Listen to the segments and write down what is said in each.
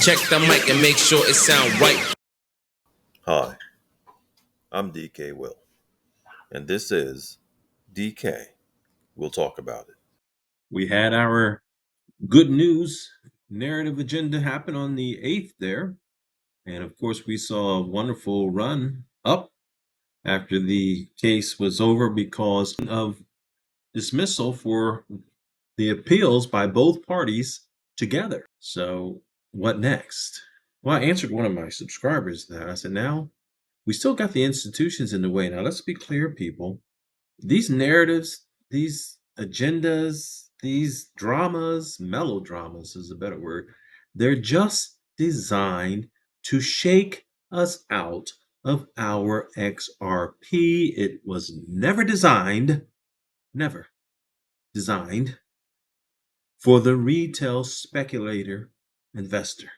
Check the mic and make sure it sound right. Hi, I'm DKWILL, and this is DK. We'll talk about it. We had our good news narrative agenda happen on the 8th there. And of course, we saw a wonderful run up after the case was over because of dismissal for the appeals by both parties together. So, what next? Well, I answered one of my subscribers that. I said, now we still got the institutions in the way. Now, let's be clear, people. These narratives, these agendas, these dramas, melodramas is a better word, they're just designed to shake us out of our XRP. It was never designed for the retail speculator investor.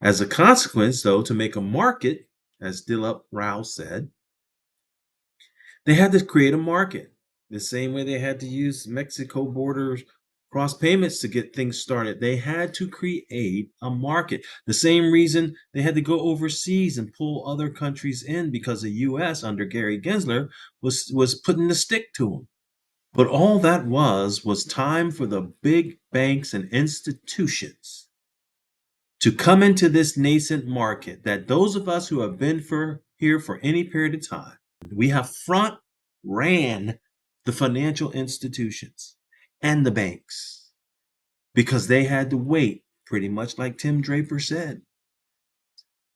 As a consequence, though, to make a market, as Dilip Rao said, they had to create a market the same way they had to use Mexico borders cross payments to get things started. They had to create a market. The same reason they had to go overseas and pull other countries in because the US under Gary Gensler was putting the stick to them. But all that was time for the big banks and institutions to come into this nascent market that those of us who have been here for any period of time, we have front ran the financial institutions and the banks because they had to wait, pretty much like Tim Draper said.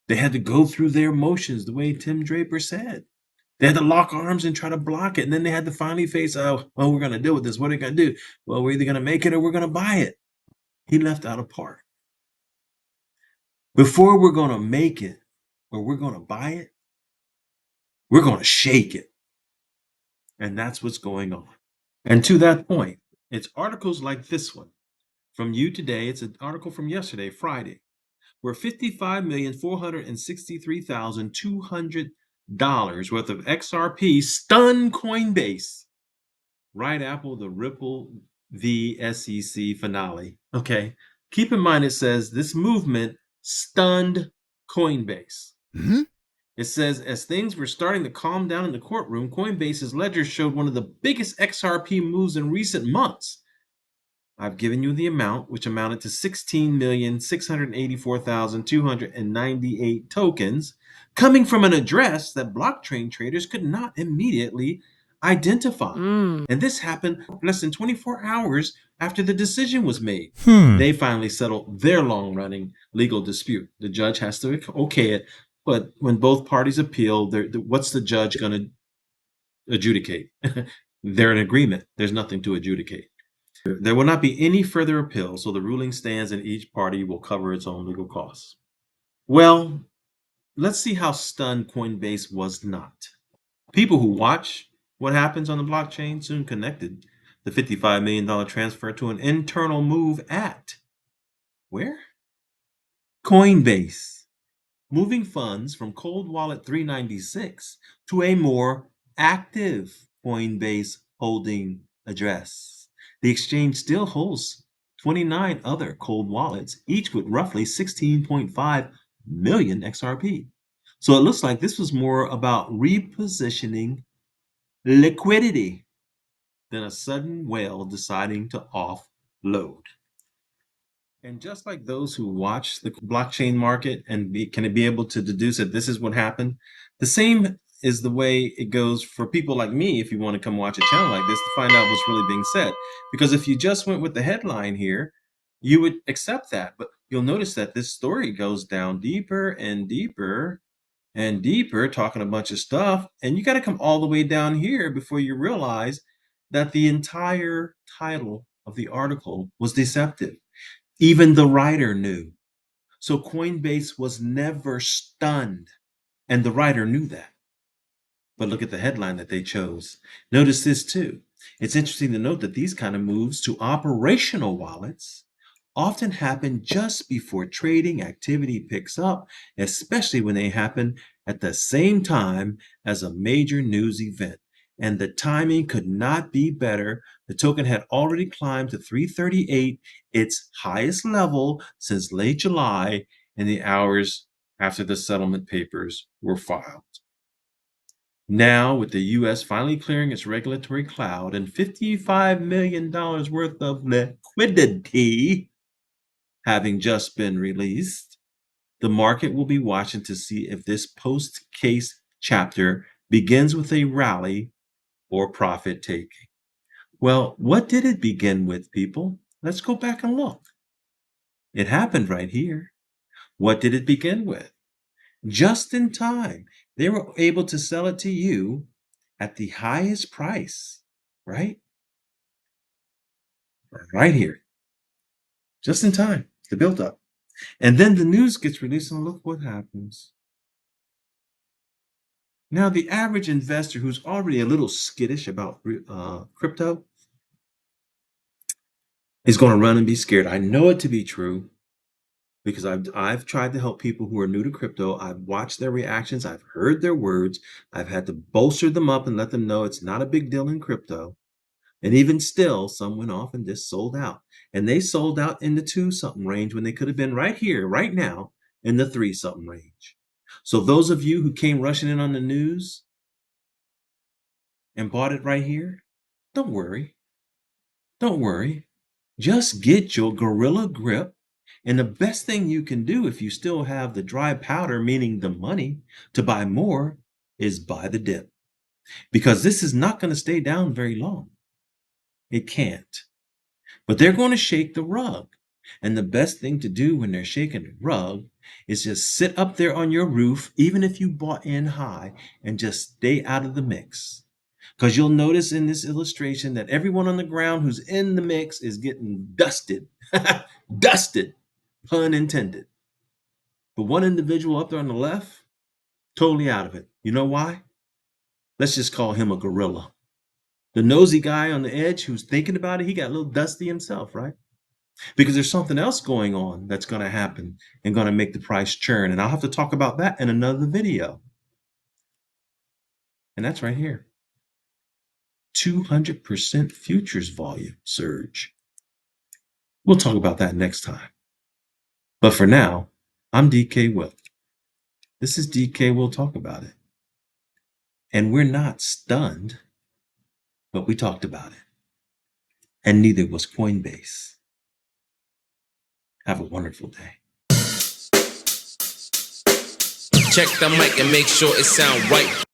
They had to go through their motions the way Tim Draper said. They had to lock arms and try to block it. And then they had to finally face, oh, well, we're going to deal with this. What are we going to do? Well, we're either going to make it or we're going to buy it. He left out a part. Before we're going to make it or we're going to buy it, we're going to shake it. And that's what's going on. And to that point, it's articles like this one from You Today. It's an article from yesterday, Friday, where $55,463,200 worth of XRP stunned Coinbase right after the Ripple v. SEC finale. Okay, keep in mind it says this movement stunned Coinbase. Mm-hmm. It says, as things were starting to calm down in the courtroom, Coinbase's ledger showed one of the biggest XRP moves in recent months. I've given you the amount, which amounted to 16,684,298 tokens, coming from an address that blockchain traders could not immediately identify. And this happened less than 24 hours after the decision was made. They finally settled their long-running legal dispute. The judge has to okay it, but when both parties appeal, what's the judge going to adjudicate? They're in agreement. There's nothing to adjudicate. There will not be any further appeal, so the ruling stands and each party will cover its own legal costs. Well, let's see how stunned Coinbase was not. People who watch what happens on the blockchain soon connected the $55 million transfer to an internal move at where? Coinbase, moving funds from cold wallet 396 to a more active Coinbase holding address. The exchange still hosts 29 other cold wallets, each with roughly 16.5 million XRP. So it looks like this was more about repositioning liquidity than a sudden whale deciding to offload. And just like those who watch the blockchain market and can be able to deduce that this is what happened, the same is the way it goes for people like me if you want to come watch a channel like this to find out what's really being said. Because if you just went with the headline here, you would accept that. But you'll notice that this story goes down deeper and deeper and deeper, talking a bunch of stuff. And you got to come all the way down here before you realize that the entire title of the article was deceptive. Even the writer knew. So Coinbase was never stunned, and the writer knew that. But look at the headline that they chose. Notice this too. It's interesting to note that these kind of moves to operational wallets often happen just before trading activity picks up, especially when they happen at the same time as a major news event. and the timing could not be better. The token had already climbed to 338, its highest level since late July, in the hours after the settlement papers were filed. Now, with the U.S. finally clearing its regulatory cloud and $55 million worth of liquidity having just been released, the market will be watching to see if this post-case chapter begins with a rally or profit taking. Well, what did it begin with, people? Let's go back and look. It happened right here. What did it begin with? Just in time. They were able to sell it to you at the highest price, right? Right here. Just in time. The build up. And then the news gets released, and look what happens. Now, the average investor who's already a little skittish about crypto is going to run and be scared. I know it to be true because I've tried to help people who are new to crypto. I've watched their reactions. I've heard their words. I've had to bolster them up and let them know it's not a big deal in crypto. And even still, some went off and just sold out. And they sold out in the 2-something range when they could have been right here, right now, in the 3-something range. So those of you who came rushing in on the news and bought it right here, don't worry. Don't worry. Just get your gorilla grip. And the best thing you can do if you still have the dry powder, meaning the money to buy more, is buy the dip. Because this is not going to stay down very long. It can't. But they're going to shake the rug. And the best thing to do when they're shaking the rug is just sit up there on your roof, even if you bought in high, and just stay out of the mix. Because you'll notice in this illustration that everyone on the ground who's in the mix is getting dusted. Dusted, pun intended. But one individual up there on the left, totally out of it. You know why? Let's just call him a gorilla. The nosy guy on the edge who's thinking about it, he got a little dusty himself, right? Because there's something else going on that's going to happen and going to make the price churn. And I'll have to talk about that in another video. And that's right here. 200% futures volume surge. We'll talk about that next time. But for now, I'm DKWILL. This is DKWILL Talk About It. And we're not stunned, but we talked about it. And neither was Coinbase. Have a wonderful day. Check the mic and make sure it sound right.